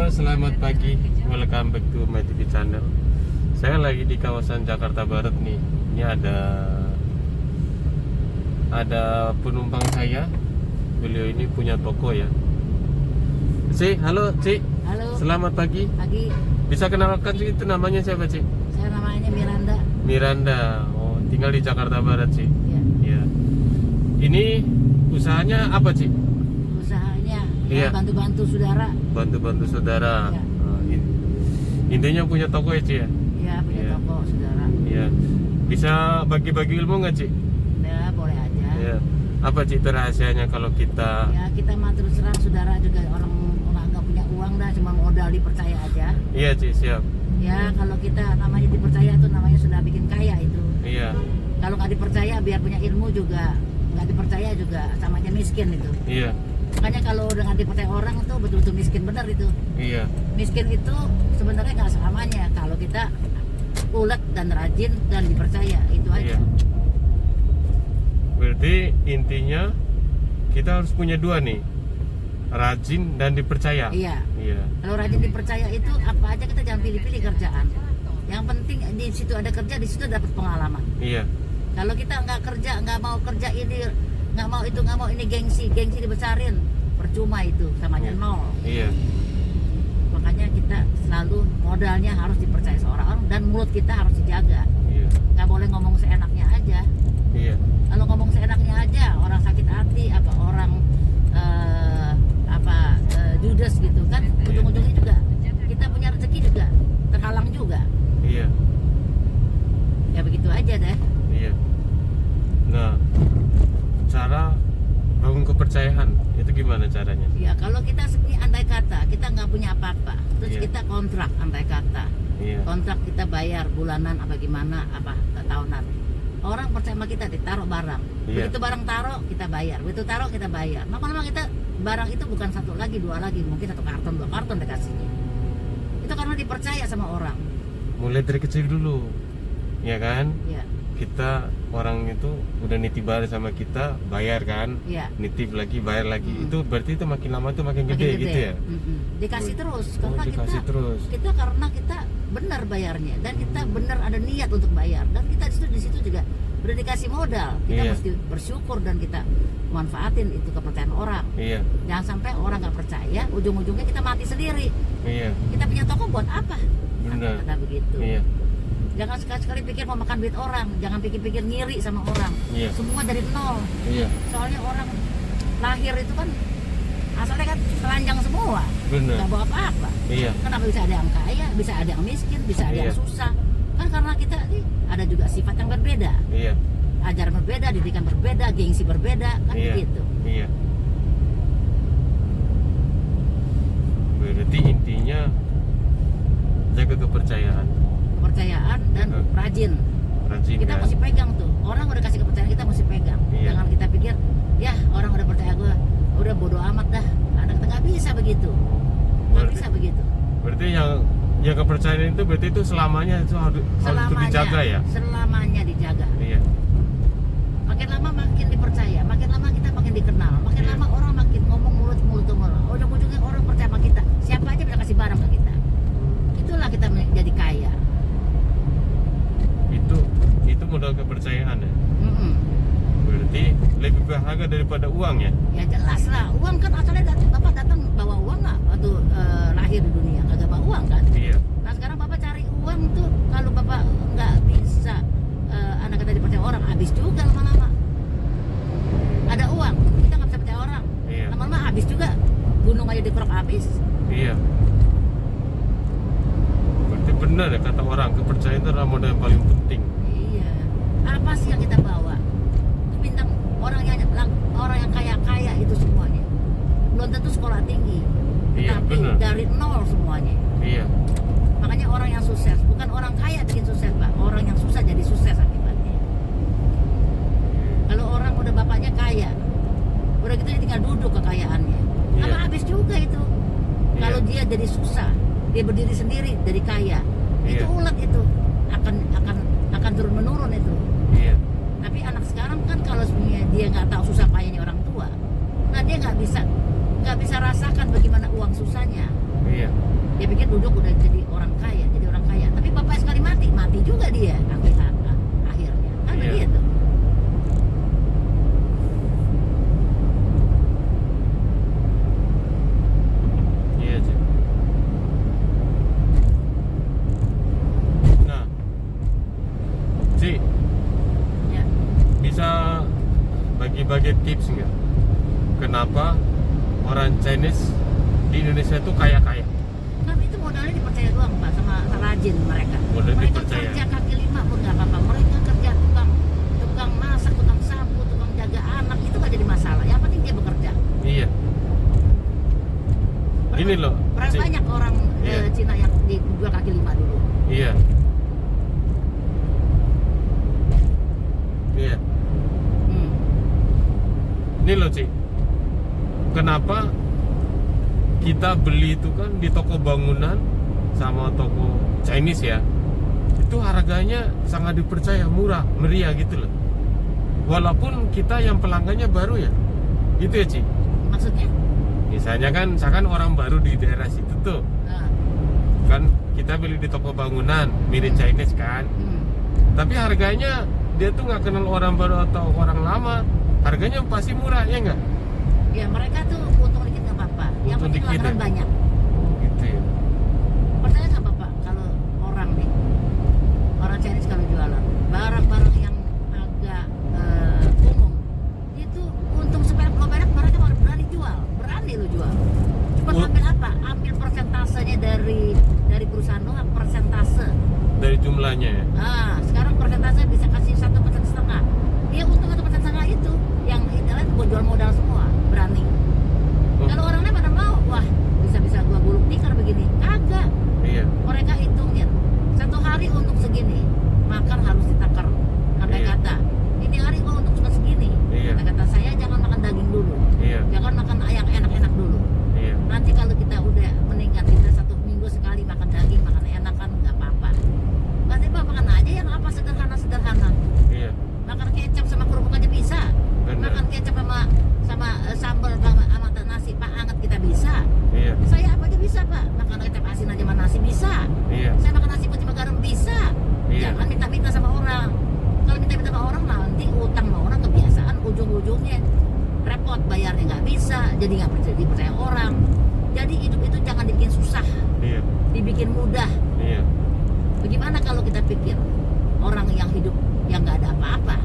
Halo, selamat pagi. Welcome back to my TV channel. Saya lagi di kawasan Jakarta Barat nih. Ini ada penumpang saya. Beliau ini punya toko ya. Halo, Ci. Halo. Selamat pagi. Pagi. Bisa kenalkan sih itu namanya siapa, Ci? Saya namanya Miranda. Miranda. Oh, tinggal di Jakarta Barat, Ci. Ya. Iya. Ini usahanya apa, Ci? Usahanya Iya. bantu-bantu saudara. Bantu-bantu saudara. Iya. Intinya punya toko ya, Ci ya? Ya, punya Iya. toko saudara. Iya. Bisa bagi-bagi ilmu nggak, Ci? Ya, boleh aja. Iya. Apa, Ci, itu rahasianya kalau kita? Ya, kita mah terus terang saudara juga orang nggak punya uang dah, cuma modal dipercaya aja. Iya, Ci, siap. Ya, kalau kita namanya dipercaya tuh namanya sudah bikin kaya itu. Iya. Kalau nggak dipercaya biar punya ilmu juga nggak dipercaya juga sama aja miskin itu. Iya. Makanya kalau dengan dipercaya orang tuh betul-betul miskin benar itu. Iya. Miskin itu sebenarnya nggak selamanya kalau kita ulet dan rajin dan dipercaya, itu aja. Iya. Berarti intinya kita harus punya dua nih, rajin dan dipercaya. Iya. Iya. Kalau rajin dipercaya itu apa aja kita jangan pilih-pilih kerjaan. Yang penting di situ ada kerja, di situ dapat pengalaman. Iya. Kalau kita nggak kerja, nggak mau kerja ini, nggak mau itu, nggak mau ini, gengsi dibesarin, percuma itu, samanya nol. Iya. Makanya kita selalu modalnya harus dipercaya seorang dan mulut kita harus dijaga. Iya. Nggak boleh ngomong seenaknya aja. Iya. Kalau ngomong seenaknya aja, orang sakit hati, apa orang judes gitu kan, ujung-ujungnya juga kita punya rezeki juga terhalang juga. Iya. Ya begitu aja deh. Iya. Nah, cara bangun kepercayaan itu gimana caranya? Ya kalau kita andai kata kita nggak punya apa-apa, terus Iya. kita kontrak andai kata, Iya. kontrak kita bayar bulanan apa gimana apa tahunan. Orang percaya sama kita ditaruh barang. Iya. Begitu barang taruh kita bayar, begitu taruh kita bayar. Lama-lama kita barang itu bukan satu lagi, dua lagi, mungkin satu karton, dua karton dikasihnya. Itu karena dipercaya sama orang. Mulai dari kecil dulu, ya kan? Ya, Kita orang itu udah nitip barang sama kita, bayar kan? ya. Nitip lagi, bayar lagi. Mm. Itu berarti itu makin lama tuh makin Makin gede gitu ya? Mm-mm. Dikasih terus Oh, karena dikasih terus. kita karena kita benar bayarnya dan kita benar ada niat untuk bayar dan kita di situ juga udah dikasih modal. Kita Iya. mesti bersyukur dan kita manfaatin itu kepercayaan orang. Iya. Jangan sampai orang nggak percaya, ujung-ujungnya kita mati sendiri. Iya. Kita punya toko buat apa? Benar. Kata begitu. Iya. Jangan sekali-sekali pikir mau makan duit orang, jangan pikir-pikir ngiri sama orang. Iya. Semua dari nol. Iya. Soalnya orang lahir itu kan asalnya kan telanjang semua, Benar. nggak bawa apa-apa. Iya. Kenapa bisa ada yang kaya, bisa ada yang miskin, bisa ada yang Iya. susah? Kan karena kita ada juga sifat yang berbeda, Iya. ajaran berbeda, didikan berbeda, gengsi berbeda, kan Iya. begitu. Iya. Berarti intinya jaga kepercayaan, Kepercayaan dan rajin. rajin Kita kan? mesti pegang tuh. Orang udah kasih kepercayaan kita mesti pegang. Iya. Jangan kita pikir, ya orang udah percaya gue, udah bodoh amat dah. Anak kita nggak bisa begitu, nggak Berarti- bisa begitu. Berarti yang kepercayaan itu berarti itu selamanya itu harus dijaga ya? Selamanya dijaga. Iya. Makin lama makin dipercaya, makin lama kita makin dikenal, makin Iya. lama orang makin ngomong mulut ke mulut. Ujung-ujungnya orang percaya sama kita. Siapa aja bisa kasih barang ke kita. Itulah kita menjadi kaya. Itu modal kepercayaan ya. Mm-mm. Berarti lebih berharga daripada uang ya? Ya jelas lah, uang kan asalnya bapak datang bawa uang nggak waktu lahir di dunia, kagak bawa uang kan? Iya. Nah sekarang bapak cari uang tuh, kalau bapak nggak bisa anak kita dipercaya orang, habis juga lama-lama. Ada uang, kita nggak bisa percaya orang. Iya. Lama-lama habis juga, gunung aja dikerok habis. Iya. Berarti benar ya kata orang, kepercayaan itu adalah modal yang paling penting. Iya. Apa sih yang kita bawa? Itu bintang orang yang kaya itu semuanya. Belum tentu sekolah tinggi. Iya, Tapi benar. dari nol semuanya. Iya. Makanya orang yang sukses, bukan orang kaya bikin sukses, Pak. Orang yang susah jadi sukses akibatnya. Kalau orang udah bapaknya kaya, udah gitu dia tinggal duduk kekayaannya. Iya. Apa habis juga itu? Iya. Kalau dia jadi susah, dia berdiri sendiri dari kaya. Itu Iya. ulat itu akan turun menurun itu. Iya. Tapi anak sekarang kan kalau sebenarnya dia nggak tahu susah payahnya orang tua, nah dia nggak bisa rasakan bagaimana uang susahnya. Iya. Dia pikir duduk udah jadi orang kaya, tapi bapak sekali mati juga dia akhirnya kan Iya. begitu. Iya Ci. Nah Ci, Ya. bisa bagi-bagi tips nggak kenapa orang Chinese di Indonesia itu kaya-kaya? Kan itu modalnya dipercaya doang Pak, sama rajin mereka. Modal Mereka dipercaya. kerja kaki lima pun nggak apa-apa. Mereka kerja tukang masak, tukang sapu, tukang jaga anak, itu nggak jadi masalah. Yang penting dia bekerja. Iya. Ini loh, Berapa Ci. banyak orang Iya. Cina yang dijual kaki lima dulu. Iya. Iya. Hmm. Ini loh Ci, kenapa kita beli itu kan di toko bangunan sama toko Chinese ya, itu harganya sangat dipercaya, murah, meriah gitu loh. Walaupun kita yang pelanggannya baru ya, gitu ya Ci. Maksudnya? Misalnya kan, misalkan orang baru di daerah situ tuh, Nah, kan kita beli di toko bangunan mirip Chinese kan, tapi harganya dia tuh nggak kenal orang baru atau orang lama, harganya pasti murah ya nggak? ya mereka tuh untung dikit nggak apa-apa. Yang Untung penting dikit langganan ya? banyak. Gitu ya. Percaya nggak Bapak kalau orang nih, orang Chinese kalau jualan barang-barang yang agak umum itu untung seperak mereka baru berani jual, berani lo jual. Cuma Oh. ambil apa? Ambil persentasenya dari perusahaan doang, persentase. Dari jumlahnya ya. Nah, sekarang persentase bisa kasih 1,5%. Dia untung 1,5% itu, yang lain buat jual modal semua, berani. Oh, Kalau orangnya pada mau, wah bisa gua gulung tikar begini, kagak. iya. Mereka hitungin satu hari untuk segini, makan harus ditakar. Andai Iya. kata ini hari gua untuk cuma segini, Iya. andai kata saya jangan makan daging dulu, Iya. jangan makan ayam enak-enak dulu. Iya. Nanti kalau kita udah meningkat, kita 1 minggu sekali makan daging, makan enak kan nggak apa-apa. Nanti Pak makan aja yang apa sederhana. Iya. Makan kecap sama kerupuk aja bisa. Benar. Makan kecap sama sambal sama nasi Pak anget kita bisa. Iya. Saya apa aja bisa Pak. Makan kecap asin aja sama nasi bisa. Iya. Saya makan nasi putih sama garam bisa. Iya. Jangan minta-minta sama orang. Kalau minta-minta sama orang nanti utang sama orang kebiasaan, ujung-ujungnya repot bayarnya nggak bisa, jadi nggak dipercaya orang. Jadi hidup itu jangan dibikin susah, Iya. dibikin mudah. Iya. Bagaimana kalau kita pikir orang yang hidup yang nggak ada apa-apa,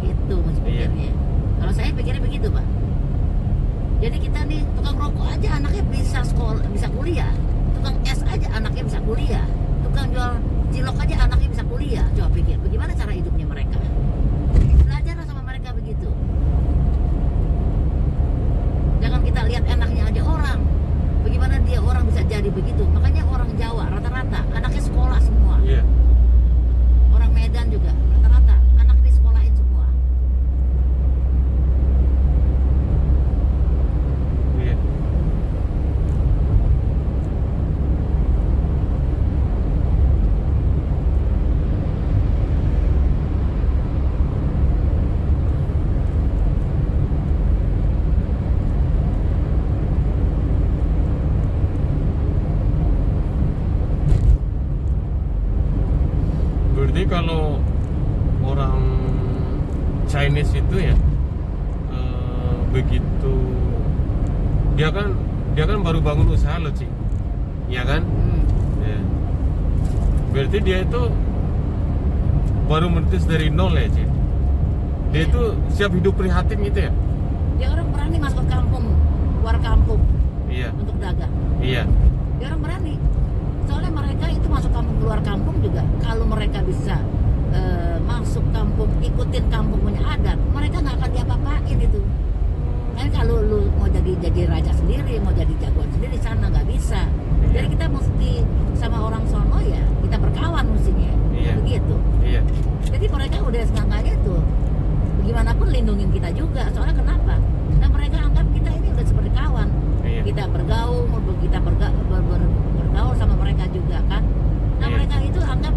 itu mesti Iya. pikirnya. Kalau saya pikirnya begitu Pak. Jadi kita nih tukang rokok aja anaknya bisa sekolah, bisa kuliah. Tukang es aja anaknya bisa kuliah. Tukang jual cilok aja anaknya bisa kuliah. Coba pikir, bagaimana cara hidupnya mereka? Belajarlah sama mereka begitu. Jangan kita lihat enaknya aja orang. Bagaimana dia orang bisa jadi begitu? Makanya orang Jawa rata-rata anaknya sekolah semua. Iya. Orang Medan juga rata-rata anak disekolahin semua. Iya. Berarti kalau orang Chinese itu ya begitu dia kan baru bangun usaha loh Ci, ya kan? Ya. Berarti dia itu baru merintis dari nol ya Ci. Dia Iya. itu siap hidup prihatin gitu ya? Dia orang berani masuk ke kampung, keluar kampung Iya. untuk dagang. Iya. Dia orang berani. Soalnya mereka itu masuk kampung keluar kampung juga. Kalau mereka bisa masuk kampung, ikutin kampung punya adat, mereka nggak akan diapa-apain itu. Kan kalau lu mau jadi raja sendiri, mau jadi jagoan sendiri sana nggak bisa. Iya. Jadi kita mesti sama orang sono ya, kita berkawan mestinya. Iya. Begitu. Iya. Jadi mereka udah semangatnya tuh, bagaimanapun lindungin kita juga. Soalnya kenapa? Nah mereka anggap kita ini udah seperti kawan. Iya. Kita bergaul, kita bergaul sama mereka juga kan. Nah Iya. mereka itu anggap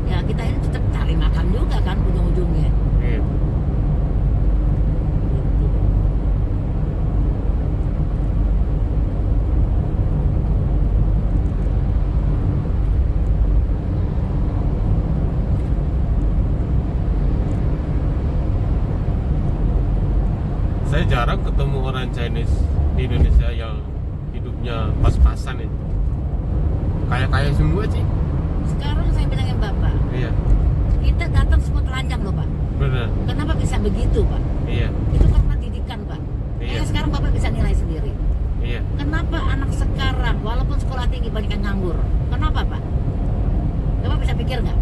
ya kita ini tetap cari makan juga kan ujung-ujungnya. Iya. ketemu orang Chinese di Indonesia yang hidupnya pas-pasan itu, kaya-kaya semua sih. Sekarang saya bilangin Bapak, Iya, kita datang semua telanjang loh Pak. benar. Kenapa bisa begitu Pak? Iya, Itu karena didikan Pak. Iya. Sekarang Bapak bisa nilai sendiri. iya. Kenapa anak sekarang walaupun sekolah tinggi banyak yang nganggur? Kenapa Pak? Bapak bisa pikir nggak?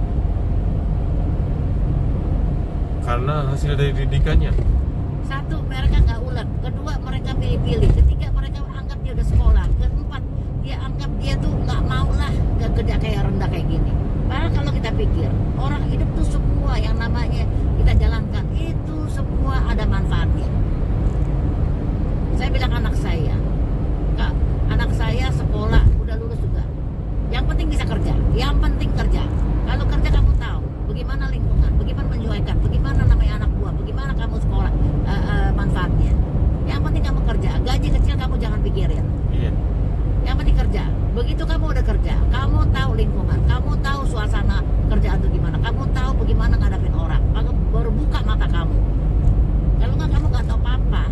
Karena hasil dari didikannya. Satu, mereka nggak ulet. Kedua, mereka pilih-pilih. Ketiga, mereka anggap dia udah sekolah. Keempat, dia anggap dia tuh nggak mau lah kerja kayak rendah kayak gini. Padahal kalau kita pikir, orang hidup tuh semua yang namanya kita jalankan itu semua ada manfaatnya. Saya bilang anak saya, Kak, anak saya sekolah udah lulus juga. Yang penting bisa kerja. Yang penting kerja. Kalau kerja kamu tahu bagaimana lingkungan, bagaimana menyesuaikan, bagaimana namanya anak buah, bagaimana kamu sekolah manfaatnya. Yang penting kamu kerja. Gaji kecil kamu jangan pikirin. Iya, Yang penting kerja. Begitu kamu udah kerja, kamu tahu lingkungan, kamu tahu suasana kerjaan itu gimana, kamu tahu bagaimana ngadapin orang, kamu baru buka mata kamu. Kalau nggak kamu nggak tahu apa-apa.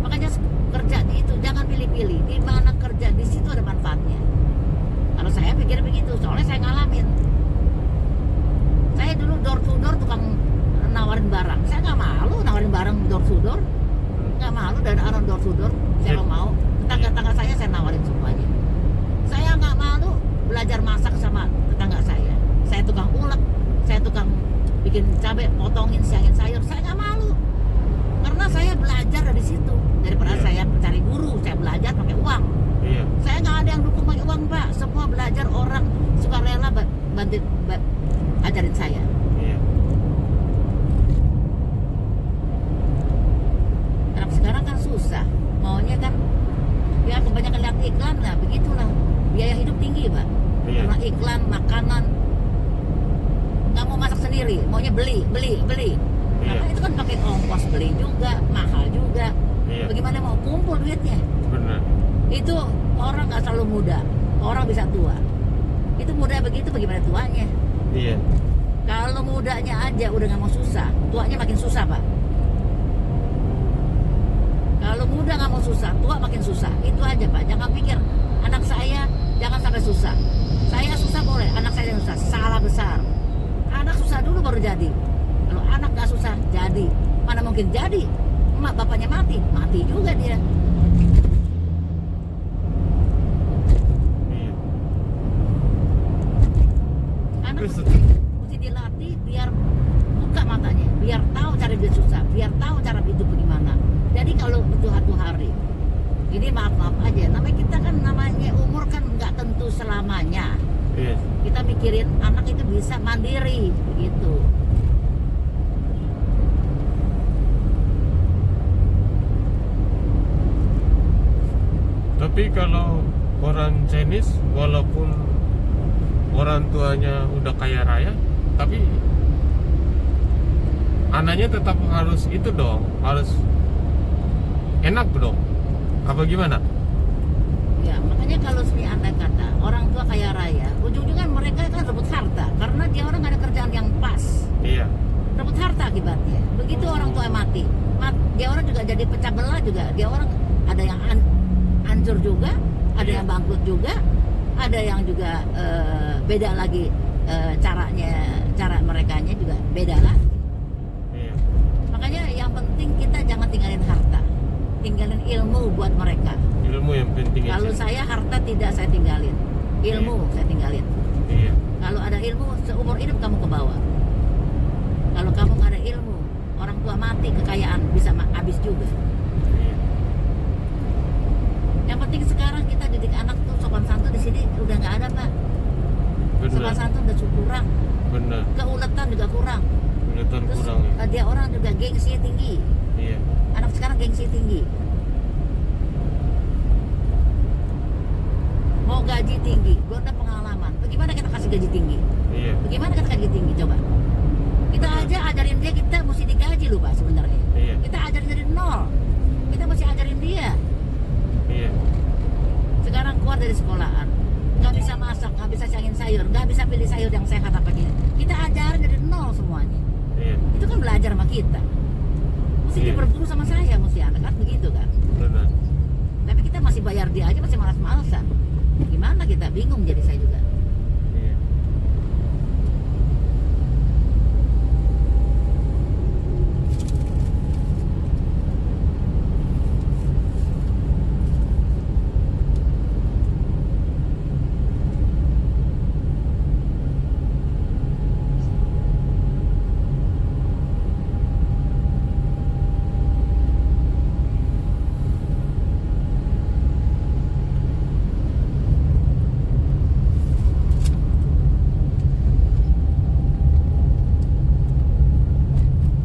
Makanya kerja di itu jangan pilih-pilih. Di mana kerja di situ ada manfaatnya. Kalau saya pikir begitu, soalnya saya ngalamin. Saya dulu door to door tukang nawarin barang. Saya nggak malu nawarin barang door to door. Nggak malu dari orang door to door. Siapa mau? Tetangga-tetangga saya nawarin semuanya. Saya nggak malu belajar masak sama tetangga saya. Saya tukang ulek, saya tukang bikin cabai, potongin, siangin sayur. Saya nggak malu. Karena saya belajar dari situ. Daripada Iya. saya cari guru, saya belajar pakai uang. iya. Saya nggak ada yang dukung pakai uang Pak. Semua belajar orang sukarela bantu ajarin saya. Iya. Anak sekarang kan susah. Maunya kan ya kebanyakan lihat iklan lah, begitulah. Biaya hidup tinggi Pak. Iya. Karena iklan, makanan. Nggak mau masak sendiri, maunya beli. Iya. Maka itu kan pakai ongkos beli juga, mahal juga. Iya. Bagaimana mau kumpul duitnya? Benar. Itu orang nggak selalu muda, orang bisa tua. Itu muda begitu, bagaimana tuanya? Iya. Kalau mudanya aja udah nggak mau susah, tuanya makin susah Pak. Kalau muda nggak mau susah, tua makin susah. Itu aja Pak. Jangan pikir anak saya jangan sampai susah. Saya susah boleh, anak saya yang susah. Salah besar. Anak susah dulu baru jadi. Kalau anak nggak susah jadi, mana mungkin jadi? Emak bapaknya mati juga dia. Iya. Anak Terus- mesti dilatih biar buka matanya, biar tahu cara dia susah, biar tahu cara hidup bagaimana. Jadi kalau satu hari, ini maaf aja, namanya kita kan namanya umur kan nggak tentu selamanya. Iya. Kita mikirin anak itu bisa mandiri, begitu. Tapi kalau orang Chinese walaupun orang tuanya udah kaya raya, tapi anaknya tetap harus itu dong, harus enak dong. Apa gimana? Ya makanya kalau sini andai kata orang tua kaya raya, ujung-ujungnya mereka kan rebut harta karena dia orang nggak ada kerjaan yang pas. Iya. Rebut harta akibatnya. Begitu orang tua mati, dia orang juga jadi pecah belah juga. Dia orang ada yang hancur juga, ada Iya. yang bangkrut juga, ada yang juga beda lagi cara merekanya juga beda lah. Iya. Makanya yang penting kita jangan tinggalin harta, tinggalin ilmu buat mereka. Ilmu yang penting aja. Kalau saya harta tidak saya tinggalin, ilmu saya tinggalin. Iya. Kalau ada ilmu seumur hidup kamu ke bawah. Kalau kamu nggak ada ilmu, orang tua mati, kekayaan bisa habis juga. Iya. Yang penting sekarang kita didik anak tuh sopan santun di sini udah nggak ada Pak. Sopan Benar. santun udah kurang, Benar. keuletan juga kurang. Kelihatan Terus kurang ya. dia orang juga gengsinya tinggi. Iya. Anak sekarang gengsi tinggi. Mau gaji tinggi, gue ada pengalaman. Bagaimana kita kasih gaji tinggi? Iya. Bagaimana kita gaji tinggi coba? Kita aja ajarin dia kita mesti digaji loh Pak sebenarnya. Iya. Kita ajarin dari nol. Kita mesti ajarin dia. Iya. Sekarang keluar dari sekolahan, nggak bisa masak, nggak bisa siangin sayur, nggak bisa pilih sayur yang sehat apa gini. Kita ajarin dari nol semuanya. Iya. Itu kan belajar sama kita. Mesti dia Iya. berguru sama saya, mesti anak kan begitu kan. Benar. Tapi kita masih bayar dia aja masih malas-malasan. Gimana kita bingung jadi saya juga. Iya.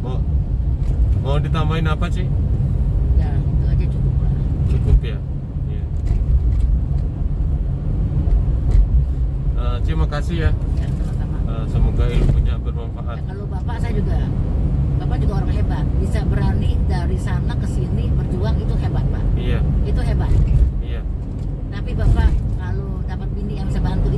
Mau mau ditambahin apa sih? Ya itu aja cukup lah. Cukup ya. Iya. Terima kasih ya. Ya sama-sama. Semoga ilmunya bermanfaat. Ya, kalau bapak saya juga, bapak juga orang hebat, bisa berani dari sana ke sini berjuang, itu hebat pak, Iya, itu hebat. iya. Tapi bapak kalau dapat bini yang bisa bantu